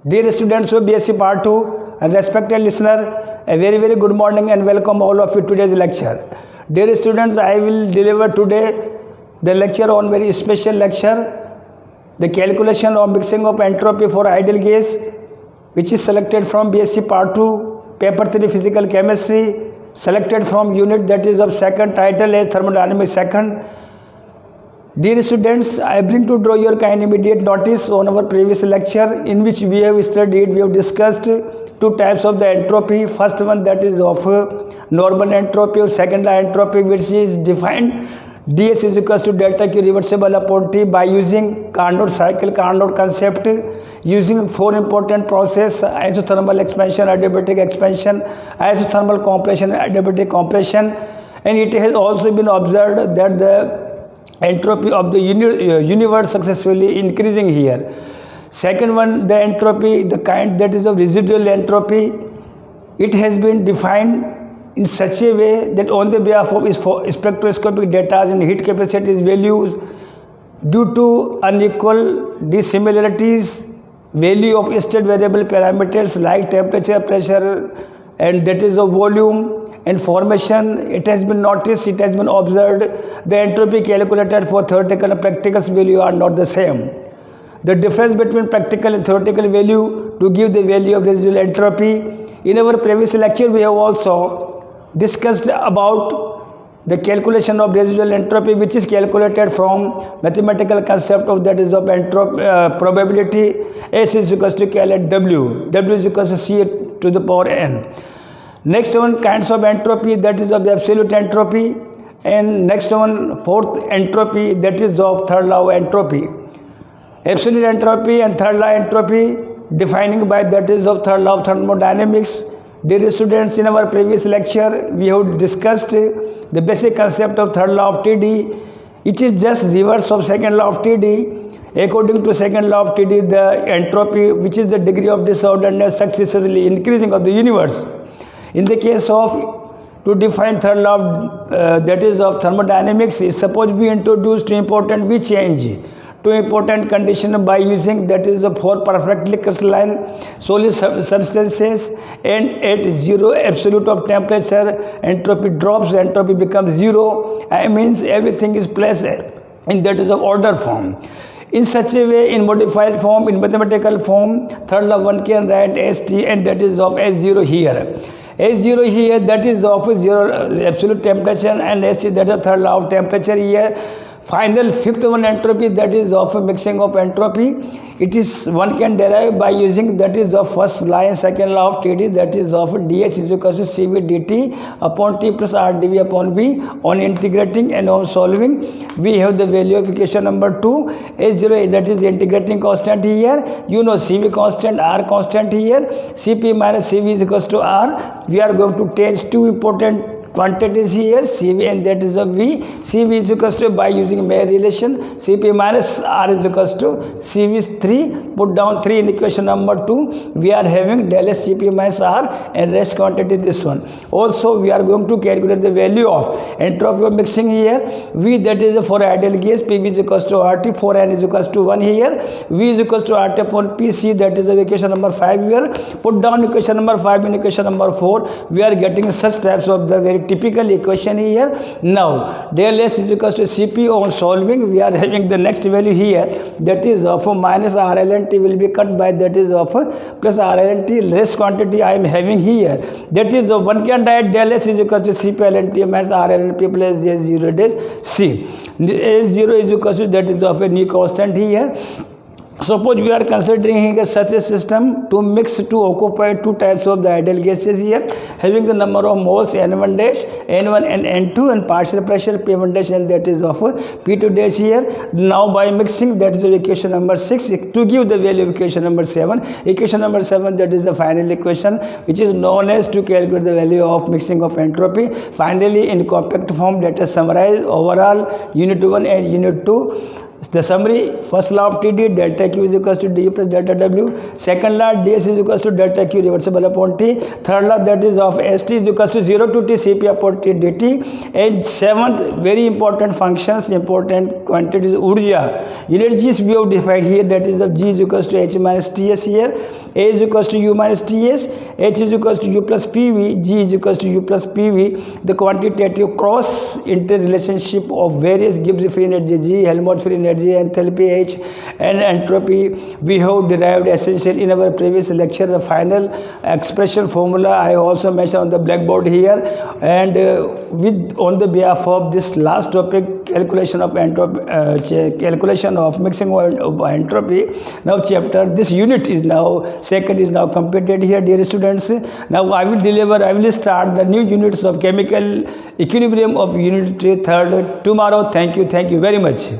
Dear students of BSc Part 2 and respected listener, a very good morning and welcome all of you to today's lecture. Dear students, I will deliver today the lecture on very special lecture, the calculation of mixing of entropy for ideal gas, which is selected from BSc Part 2, Paper 3 Physical Chemistry, selected from unit that is of second, title as Thermodynamics second. Dear students, I bring to draw your kind immediate notice on our previous lecture in which we have discussed two types of the entropy. First one, that is of normal entropy, or second entropy, which is defined ds is equals to delta Q reversible upon T by using Carnot cycle, Carnot concept, using four important process: isothermal expansion, adiabatic expansion, isothermal compression, adiabatic compression. And it has also been observed that the entropy of the universe successfully increasing here. Second one, the entropy, the kind that is of residual entropy, it has been defined in such a way that on the behalf of spectroscopic data and heat capacities values, due to unequal dissimilarities, value of state variable parameters like temperature, pressure, and that is of volume and formation, it has been noticed, it has been observed, the entropy calculated for theoretical and practical value are not the same. The difference between practical and theoretical value to give the value of residual entropy. In our previous lecture, we have also discussed about the calculation of residual entropy, which is calculated from mathematical concept of that is of probability. S is equals to K at W. W is equals to C to the power N. Next one, kinds of entropy, that is of the absolute entropy. And next one, fourth entropy, that is of third law of entropy. Absolute entropy and third law entropy, defining by that is of third law of thermodynamics. Dear students, in our previous lecture, we have discussed the basic concept of third law of TD. It is just reverse of second law of TD. According to second law of TD, the entropy, which is the degree of disorderness successively increasing of the universe. In the case of, to define third law that is of thermodynamics, suppose we introduce two important condition by using that is the four perfectly crystalline solid substances, and at zero absolute of temperature, entropy drops, entropy becomes zero. I means everything is placed in that is of order form. In such a way, in modified form, in mathematical form, third law one can write ST, and that is of S0 here. S0 here, that is of zero absolute temperature, and ST, that is the third law of temperature here. Final fifth one entropy, that is of a mixing of entropy. It is one can derive by using that is the first law and second law of TD, that is of dx is equal to Cv dt upon T plus RdV upon V. On integrating and on solving, we have the value of equation number 2. S0, that is the integrating constant here. You know Cv constant, R constant here. Cp minus Cv is equals to R. We are going to take two important quantities here, Cv and that is of V. Cv is equals to, by using Mayer relation, Cp minus R is equals to Cv is 3. Put down 3 in equation number 2. We are having del S Cp minus R, and rest quantity this one. Also, we are going to calculate the value of entropy of mixing here. V, that is for ideal gas, Pv is equals to RT, 4n is equals to 1 here. V is equals to RT upon Pc, that is of equation number 5 here. Put down equation number 5 in equation number 4. We are getting such types of the very typical equation here. Now, del S is equals to Cp. On solving, we are having the next value here, that is of minus RLNT will be cut by that is of plus RLNT. Rest quantity I am having here, that is of one can write del S is equals to Cp LNT minus RLNP plus S0 dash C. S0 is equals to that is of a new constant here. Suppose we are considering here such a system to mix, to occupy two types of the ideal gases here, having the number of moles N1 dash, N1 and N2, and partial pressure P1 dash, and that is of P2 dash here. Now by mixing, that is the equation number 6, to give the value of equation number 7. Equation number 7, that is the final equation, which is known as to calculate the value of mixing of entropy. Finally, in compact form, let us summarize overall unit 1 and unit 2. The summary, first law of TD, delta Q is equals to D plus delta W. Second law, ds is equals to delta Q reversible upon T. Third law, that is of ST is equals to 0 to T Cp upon T dt. And seventh, very important functions, important quantities, urja. Energies we have defined here, that is of G is equals to H minus Ts here. A is equals to U minus Ts. H is equals to U plus PV. G is equals to U plus PV. The quantitative cross interrelationship of various Gibbs free energy G, Helmholtz free energy, enthalpy H, and entropy we have derived essentially in our previous lecture. The final expression formula I also mentioned on the blackboard here, and with on the behalf of this last topic, calculation of entropy, calculation of mixing of entropy. Now chapter, this unit is now, second is now completed here, dear students. Now I will start the new units of chemical equilibrium of unit 3 third tomorrow. Thank you very much.